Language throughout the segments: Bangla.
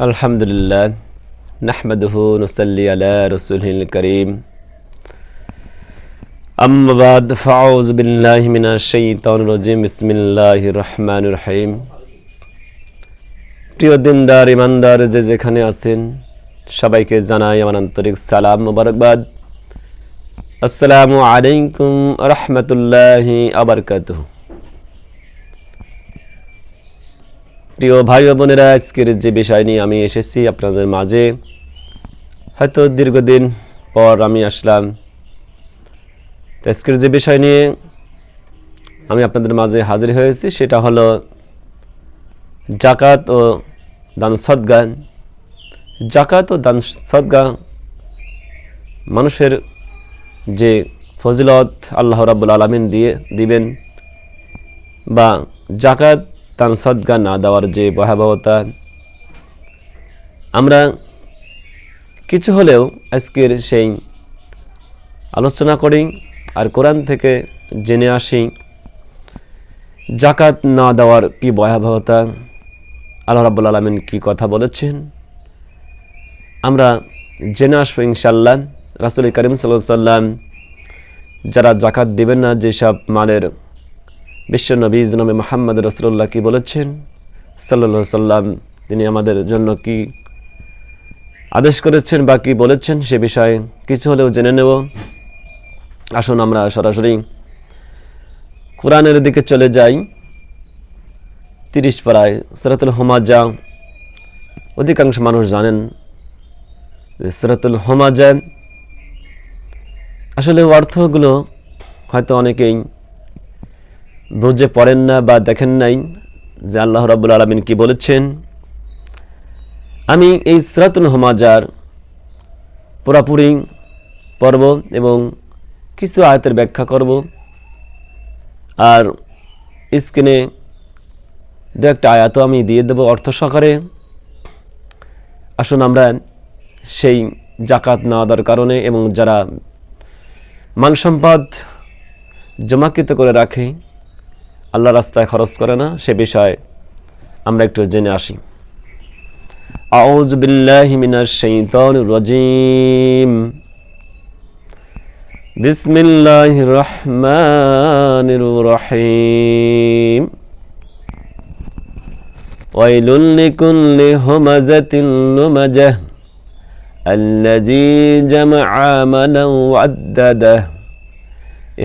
আলহামদুলিল্লাহ নাহমাদুহু নুসাল্লি আলা রাসূলিল কারীম আম্মা বাদ ফাউযু বিল্লাহি মিনাশ শাইতানির রাজীম বিসমিল্লাহির রহমানির রহিম। প্রিয় দিনদার ইমানদার যে যেখানে আছেন সবাইকে জানাই আমার আন্তরিক সালাম মোবারকবাদ। আসসালামু আলাইকুম ওয়া রাহমাতুল্লাহি ওয়া বারাকাতুহু। প্রিয় ভাই ও বোনেরা, আজকের যে বিষয় নিয়ে আমি এসেছি আপনাদের মাঝে, হয়তো দীর্ঘদিন পর আমি আসলাম। আজকের যে বিষয় নিয়ে আমি আপনাদের মাঝে হাজির হয়েছি সেটা হলো যাকাত ও দান সদকা। যাকাত ও দান সদকা মানুষের যে ফজিলত আল্লাহ রাব্বুল আলামিন দিবেন, বা যাকাত দান সদকা না দেওয়ার যে ভয়াবহতা, আমরা কিছু হলেও আজকের সেই আলোচনা করি আর কোরআন থেকে জেনে আসি যাকাত না দেওয়ার কি ভয়াবহতা, আল্লাহ রাব্বুল আলামিন কি কথা বলেছেন, আমরা জেনে আসবো ইনশাআল্লাহ। রাসূল কারীম সাল্লাল্লাহু আলাইহি ওয়াসাল্লাম যারা যাকাত দিবেন না যেসব মালের, বিশ্ব নবী জনাবে মুহাম্মদ রাসূলুল্লাহ কি বলেছেন সাল্লাল্লাহু আলাইহি ওয়াসাল্লাম, তিনি আমাদের জন্য কি আদেশ করেছেন বা কি বলেছেন সে বিষয়ে কিছু হলেও জেনে নেব। আসুন আমরা সরাসরি কোরআনের দিকে চলে যাই। 30 পারায় সূরাতুল হুমাযা, অধিকাংশ মানুষ জানেন যে সূরাতুল হুমাযা আসলে অর্থগুলো হয়তো অনেকেই বুঝে পড়েন না বা দেখেন নাই যে আল্লাহ রাব্বুল আলামিন কি বলেছেন। আমি এই সূরাতুল হুমাযার পুরোপুরি পড়ব এবং কিছু আয়াতের ব্যাখ্যা করব, আর স্ক্রিনে দু একটা আয়াতও আমি দিয়ে দেব অর্থ সহকারে। আসুন আমরা সেই যাকাত না দেওয়ার কারণে এবং যারা মাল সম্পদ জমাকৃত করে রাখে, আল্লাহ রাস্তায় খরচ করে না, সে বিষয়ে আমরা একটু জেনে আসি। আউযু বিল্লাহি মিনাশ শাইতানির রাজীম। বিসমিল্লাহির রহমানির রহিম। ওয়াইলুল লিকুল্লি হুমাযাতিন লুমাযাহ আল্লাযী জামা'a মালান ওয়া'আদ্দাদাহ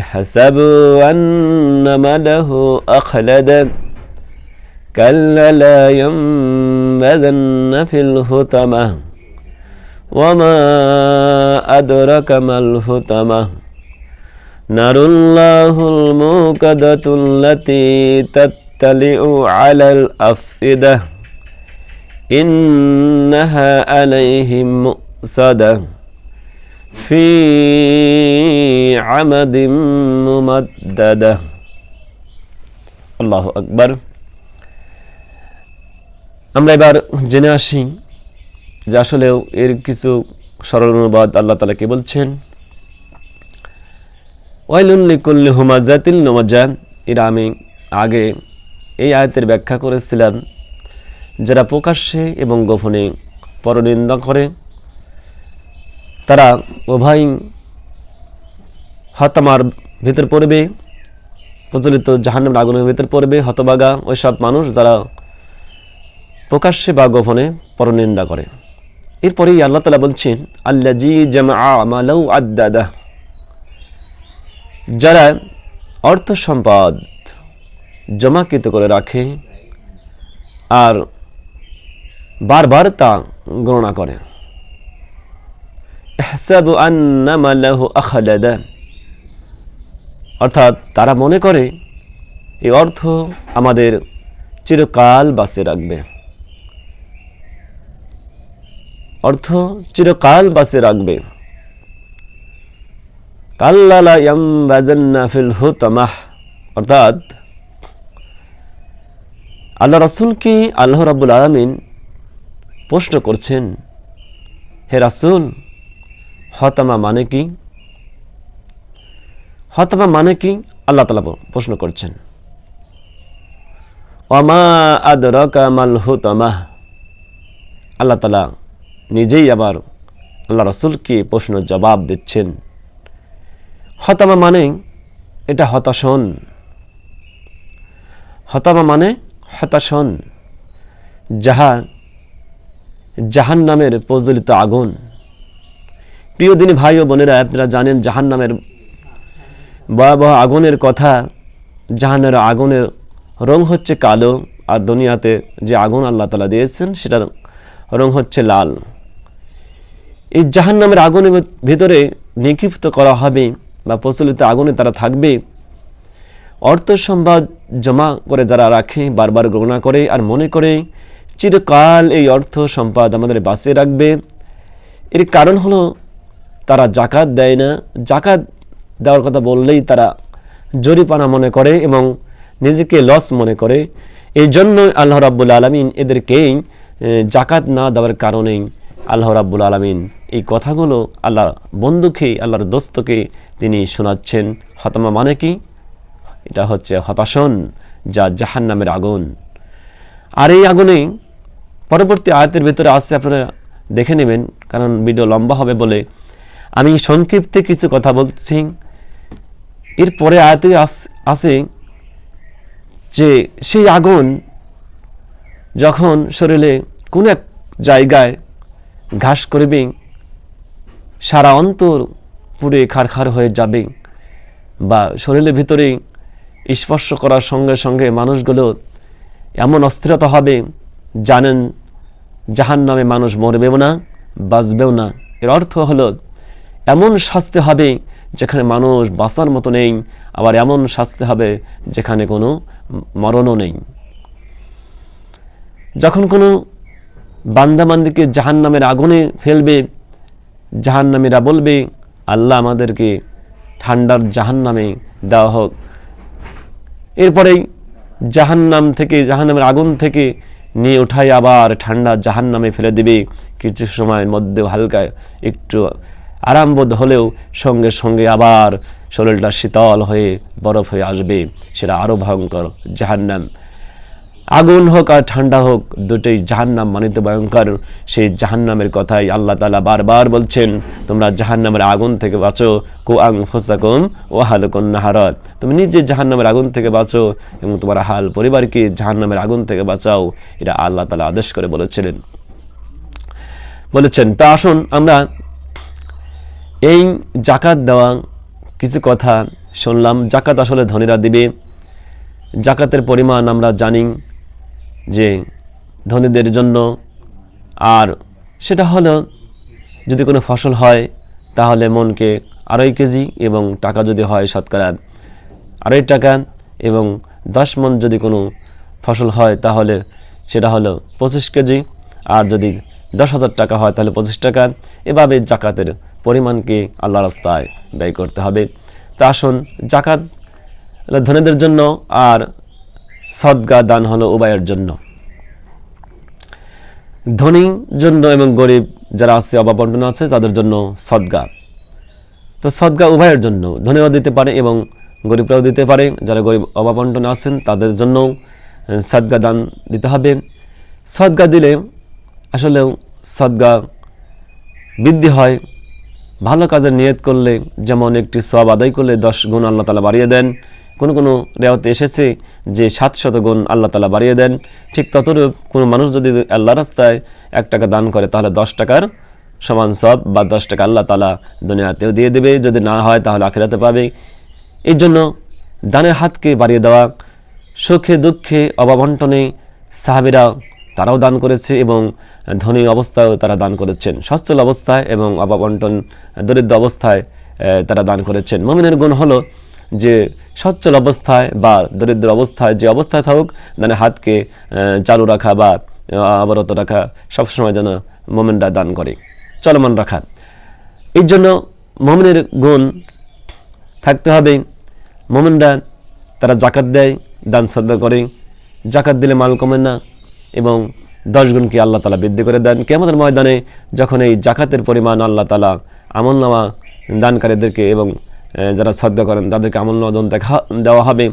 ইহসাবু আন্না মালাহু আখলাদা কাল্লা লা ইয়ানবাযান্না ফিল হুতামাহ ওয়া মা আদরাকা মাল হুতামাহ নারুল্লাহুল মুকাদাতুল্লাতী তাত্তালি'ু আলাল আফইদাহ ইন্নাহা আলাইহিম মুসাদাহ ফি আমাদিম মুমাদ্দাদাহ। আল্লাহু আকবার। আমরা এবার জেনে আসি যে আসলেও এর কিছু সরল অনুবাদ আল্লাহ তাআলা কি বলছেন। ওয়াইলুল লিকুল্লি হুমাযাতিন লুমাযা, এর আমি আগে এই আয়াতের ব্যাখ্যা করেছিলাম। যারা প্রকাশ্যে এবং গোপনে পরনিন্দা করে তারা উভয় হতামার ভিতর পড়বে, প্রচলিত জাহান্নামের আগুনের ভিতর পড়বে। হতভাগা ওই সব মানুষ যারা প্রকাশ্যে বা গোপনে পরনিন্দা করে। এরপরেই আল্লাহ তাআলা বলছেন আল্লাযী জামা'a মালান ওয়া'আদ্দাদাহ, যারা অর্থ সম্পদ জমাকৃত করে রাখে আর বারবার তা গণনা করে। ইহসাবু আন্না মালাহু আখলাদা, অর্থাৎ তারা মনে করে এই অর্থ আমাদের চিরকাল বাঁচিয়ে রাখবে, অর্থ চিরকাল বাঁচিয়ে রাখবে। কাল্লা লা ইয়ানবাযান্না ফিল হুতামাহ, অর্থাৎ আল্লাহ রাসূলকে আল্লাহ রাব্বুল আলামিন প্রশ্ন করছেন, হে রাসূল, হতামা মানে কি? হতামা মানে কি আল্লাহ তাআলা প্রশ্ন করছেন। ওয়া মা আদরাকা মাল হুতামাহ, আল্লাহ তাআলা নিজেই আবার আল্লাহ রাসূলকে প্রশ্ন জবাব দিচ্ছেন। হতামা মানে এটা হতাশন, হতামা মানে হতাশন, যাহা জাহান্নামের প্রজ্বলিত আগুন। প্রিয় দিনী ভাই ও বোনেরা, আপনারা জানেন জাহান্নামের ভয়াবহ আগুনের কথা। জাহান্নামের আগুনের রং হচ্ছে কালো, আর দুনিয়াতে যে আগুন আল্লাহ তাআলা দিয়েছেন সেটার রং হচ্ছে লাল। এই জাহান্নামের আগুনের ভিতরে নিক্ষিপ্ত করা হবে বা প্রচলিত আগুনে তারা থাকবে। অর্থ সম্পদ জমা করে যারা রাখে, বারবার গণনা করে আর মনে করে চিরকাল এই অর্থ সম্পদ আমাদের বাঁচিয়ে রাখবে, এর কারণ হলো তারা জাকাত দেয় না। জাকাত দেওয়ার কথা বললেই তারা জরিমানা মনে করে এবং নিজেকে লস মনে করে। এই জন্যই আল্লাহ রাব্বুল আলামিন এদেরকে জাকাত না দেওয়ার কারণেই আল্লাহ রাব্বুল আলামিন এই কথাগুলো আল্লাহর বন্ধুকে, আল্লাহর দোস্তকে তিনি শোনাচ্ছেন। হতামা মানে কি? এটা হচ্ছে হতাশন, যা জাহান্নামের আগুন। আর এই আগুনে পরবর্তী আয়াতের ভিতরে আসছে, আপনারা দেখে নেবেন, কারণ ভিডিও লম্বা হবে বলে আমি সংক্ষিপ্তে কিছু কথা বলছি। এরপরে আয়াতে আসে যে সেই আগুন যখন শরীরে কোন এক জায়গায় ঘাস করবে, সারা অন্তর পুড়ে খারখার হয়ে যাবে, বা শরীরের ভিতরে স্পর্শ করার সঙ্গে সঙ্গে মানুষগুলো এমন অস্থিরতা হবে, জানেন জাহান্নামে মানুষ মরবেও না, বাঁচবেও না। এর অর্থ হলো এমন শাস্তি হবে যেখানে মানুষ বাঁচার মতো নেই, আবার এমন শাস্তি হবে যেখানে কোনো মরণও নেই। যখন কোনো বান্দাবান্দিকে জাহান্নামের আগুনে ফেলবে, জাহান্নামীরা বলবে, আল্লাহ আমাদেরকে ঠান্ডার জাহান্নামে দেওয়া হোক। এরপরেই জাহান্নাম থেকে, জাহান্নামের আগুন থেকে নিয়ে উঠাই আবার ঠান্ডা জাহান্নামে ফেলে দিবে। কিছু সময়ের মধ্যে হালকা একটু আরামবোধ হলেও সঙ্গে সঙ্গে আবার শরীরটা শীতল হয়ে বরফ হয়ে আসবে। সেটা আরও ভয়ঙ্কর জাহান্নাম। আগুন হোক আর ঠান্ডা হোক, দুটোই জাহান্নাম মানিত ভয়ঙ্কর। সেই জাহান্নামের কথাই আল্লাহ তাআলা বারবার বলছেন, তোমরা জাহান্নামের আগুন থেকে বাঁচো, কু আনফুসাকুম ওয়া আহলিকুম নাহারাত। তুমি নিজে জাহান্নামের আগুন থেকে বাঁচো এবং তোমার হাল পরিবারকে জাহান্নামের আগুন থেকে বাঁচাও। এটা আল্লাহ তাআলা আদেশ করে বলেছেন। তা আসুন আমরা এই জাকাত দেওয়া কিছু কথা শুনলাম। জাকাত আসলে ধনীরা দিবে। জাকাতের পরিমাণ আমরা জানি যে ধনীদের জন্য, আর সেটা হলো যদি কোনো ফসল হয় তাহলে মনকে 2.5 কেজি, এবং টাকা যদি হয় শতকরা 2.5 টাকা, এবং 10 মণ যদি কোনো ফসল হয় তাহলে সেটা হলো 25 কেজি, আর যদি 10,000 টাকা হয় তাহলে 25 টাকা। এভাবে জাকাতের পরিমাণকে আল্লাহ রাস্তায় ব্যয় করতে হবে। তা আসুন, জাকাত ধনীদের জন্য আর সদকা দান হলো উভয়ের জন্য, ধনীর জন্য এবং গরিব যারা আছে, অভাব বন্টন আছে, তাদের জন্য সদকা। তো সদকা উভয়ের জন্য, ধনীরাও দিতে পারে এবং গরিবরাও দিতে পারে। যারা গরিব অভাব বন্টন আছেন তাদের জন্য সদকা দান দিতে হবে। সদকা দিলে আসলেও সদকা বৃদ্ধি হয়। ভালো কাজের নিয়ত করলে, যেমন একটি সওয়াব আদায় করলে 10 গুণ আল্লাহ তাআলা বাড়িয়ে দেন। কোনো রেওয়াতে এসেছে যে 700 গুণ আল্লাহ তাআলা বাড়িয়ে দেন। ঠিক ততরূপ কোনো মানুষ যদি আল্লাহ রাস্তায় 1 টাকা দান করে তাহলে 10 টাকার সমান সওয়াব বা 10 টাকা আল্লাহ তাআলা দুনিয়াতেও দিয়ে দেবে। যদি না হয় তাহলে আখিরাতে পাবে। এই জন্য দানের হাতকে বাড়িয়ে দেওয়া। সুখে দুঃখে অভাব বন্টনে সাহাবীরা তারাও দান করেছে এবং ধনী অবস্থায়ও তারা দান করেছেন। সচ্ছল অবস্থায় এবং অভাব বন্টন দরিদ্র অবস্থায় তারা দান করেছেন। মুমিনের গুণ হলো যে সচ্ছল অবস্থায় বা দরিদ্র অবস্থায়, যে অবস্থায় থাকুক, দানের হাতকে চালু রাখা বা অবরত রাখা, সবসময় যেন মুমিনরা দান করে, চলমান রাখা। এই জন্য মুমিনের গুণ থাকতে হবে। মুমিনরা তারা জাকাত দেয়, দান সদকা করে। জাকাত দিলে মাল কমে না এবং 10 গুণকে আল্লাহ তাআলা বৃদ্ধি করে দেন। কিয়ামতের ময়দানে যখন এই জাকাতের পরিমাণ আল্লাহ তাআলা আমলনামা দানকারীদেরকে এবং যারা সদকা করেন তাদেরকে আমলনামা দেওয়া হবে,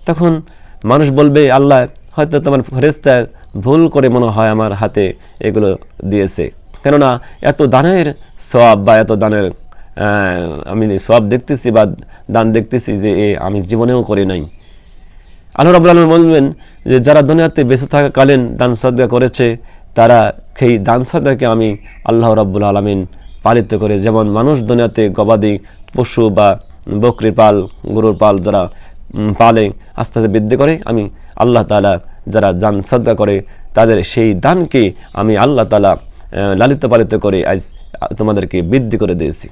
তখন মানুষ বলবে, আল্লাহ হয়তো তোমার ফেরেশতা ভুল করে মনে হয় আমার হাতে এগুলো দিয়েছে, কেননা এত দানের সওয়াব বা এত দানের আমি সওয়াব দেখতেছি বা দান দেখতেছি যে আমি জীবনেও করি নাই। আল্লাহ রাব্বুল আলামিন বলবেন যে যারা দুনিয়াতে বেঁচে থাকাকালীন দান সাদকা করেছে, তারা সেই দান সাদকাকে আমি আল্লাহ রাব্বুল আলামিন পালিত করে, যেমন মানুষ দুনিয়াতে গবাদি পশু বা বকরির পাল, গরুর পাল যারা পালে আস্তে আস্তে বৃদ্ধি করে, আমি আল্লাহ তাআলা যারা দান সাদকা করে তাদের সেই দানকে আমি আল্লাহ তাআলা লালিত পালিত করে আজ তোমাদেরকে বৃদ্ধি করে দিয়েছি।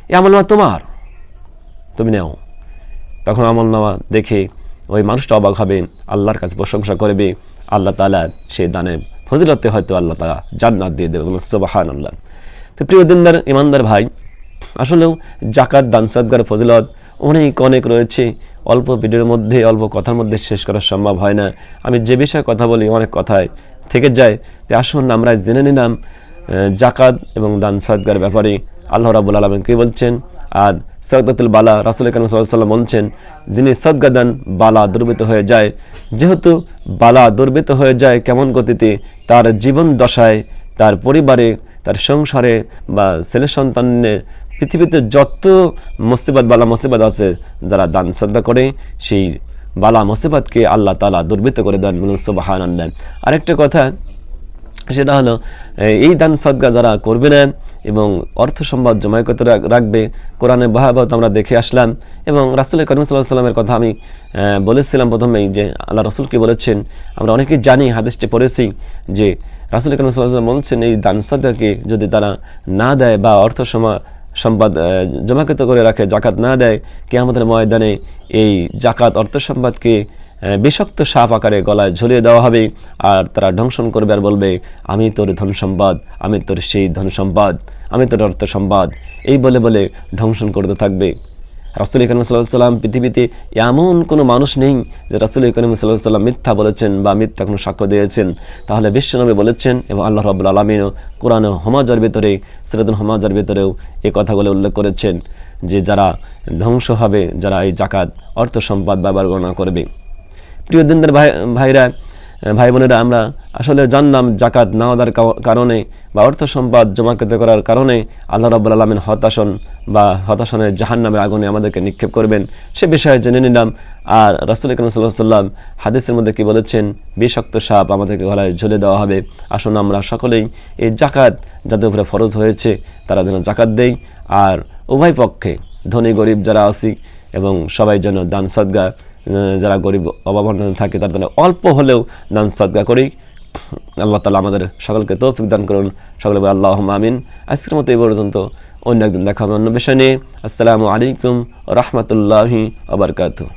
এই আমলনামা তোমার, তুমি নাও। তখন আমলনামা দেখে ওই মানুষটা অবাক হবে, আল্লাহর কাছে প্রশংসা করবে, আল্লাহ তাআলা সেই দানের ফজিলতে হয়তো আল্লাহ তাআলা জান্নাত দিয়ে দেবে। সুবহানাল্লাহ। তো প্রিয় দিনদার ইমানদার ভাই, আসলেও যাকাত দান সাদকার ফজিলত অনেক রয়েছে। অল্প ভিডিওর মধ্যে, অল্প কথার মধ্যে শেষ করা সম্ভব হয় না। আমি যে বিষয়ে কথা বলি অনেক কথায় থেকে যায়। তো আসুন আমরা জেনে নিলাম যাকাত এবং দান সাদকার ব্যাপারে আল্লাহ রাব্বুল আলামিন কি বলছেন। আর সাদকাতুল বালা, রাসূল কারীম সাল্লাল্লাহু আলাইহি ওয়াসাল্লাম বলছেন, যিনি সাদকা দেন বালা দুর্বৃত হয়ে যায়। যেহেতু বালা দুর্বৃত হয়ে যায় কেমন গতিতে, তার জীবন দশায়, তার পরিবারে, তার সংসারে বা ছেলে সন্তানের, পৃথিবীতে যত মুসিবত বালা মুসিবত আছে, যারা দান সাদকা করে সেই বালা মুসিবতকে আল্লাহ তাআলা দুর্বৃত করে দেন। সুবহানাল্লাহ। আরেকটা কথা, সেটা হলো এই দান সাদকা যারা করবে না এবং অর্থ সম্পদ জমায় করতে রাখবে, কোরআনে ভয়াবহত আমরা দেখে আসলাম। এবং রাসূল কারীম সাল্লাল্লাহু আলাইহি ওয়াসাল্লামের কথা আমি বলেছিলাম প্রথমেই, যে আল্লাহ রাসূল কি বলেছেন আমরা অনেকেই জানি, হাদিসটি পড়েছি, যে রাসূল কারীম সাল্লাল্লাহু আলাইহি ওয়াসাল্লাম বলছেন এই দান সাদকাকে যদি তারা না দেয় বা অর্থ সম্পদ জমাকৃত করে রাখে, জাকাত না দেয়, কিয়ামতের ময়দানে এই জাকাত অর্থ সম্পদকে বিষাক্ত সাপ আকারে গলায় ঝুলিয়ে দেওয়া হবে। আর তারা ধ্বংসন করবে আর বলবে, আমি তোর ধন সম্পদ, আমি তোর সেই ধন সম্পদ, আমি তোর অর্থ সম্পদ, এই বলে বলে ধ্বংসন করতে থাকবে। রাসূল কারীম সাল্লাল্লাহু আলাইহি ওয়াসাল্লাম পৃথিবীতে এমন কোনো মানুষ নেই যে রাসূল কারীম সাল্লাল্লাহু আলাইহি ওয়াসাল্লাম মিথ্যা বলেছেন বা মিথ্যা কোনো সাক্ষ্য দিয়েছেন। তাহলে বিশ্বনবী বলেছেন, এবং আল্লাহ রাব্বুল আলামিনও কোরআনে হমাজার ভিতরে, সূরাতুল হমাজার ভিতরেও এই কথাগুলো উল্লেখ করেছেন, যে যারা ধ্বংস হবে যারা এই জাকাত অর্থ সম্পদ ব্যবহার গণনা করবে। প্রিয় দিনদার ভাইরা, ভাই বোনেরা, আমরা আসলে জানলাম জাকাত না দেওয়ার কারণে বা অর্থ সম্পদ জমাকৃত করার কারণে আল্লাহ রাব্বুল আলামিন হতাশনের জাহান্নামের আগুনে আমাদেরকে নিক্ষেপ করবেন, সে বিষয়ে জেনে নিলাম। আর রাসূল কারীম সাল্লাল্লাহু আলাইহি ওয়াসাল্লাম হাদিসের মধ্যে কি বলেছেন, বিষাক্ত সাপ আমাদেরকে গলায় ঝুলে দেওয়া হবে। আসুন আমরা সকলেই এই জাকাত যাদের উপরে ফরজ হয়েছে তারা যেন জাকাত দেই, আর উভয় পক্ষে ধনী গরিব যারা আছি এবং সবাই যেন দান সাদকা, যারা গরিব অভাবগ্রস্ত থাকে তার জন্য অল্প হলেও দান সাদকা করি। আল্লাহ তাআলা আমাদের সকলকে তৌফিক দান করুন। সকলে বলি আল্লাহুম্মা আমিন। আজকের মতো এই পর্যন্ত, অন্য একদিন দেখা হবে অন্য বিষয় নিয়ে। আসসালামু আলাইকুম ওয়া রাহমাতুল্লাহি ওয়া বারাকাতুহু।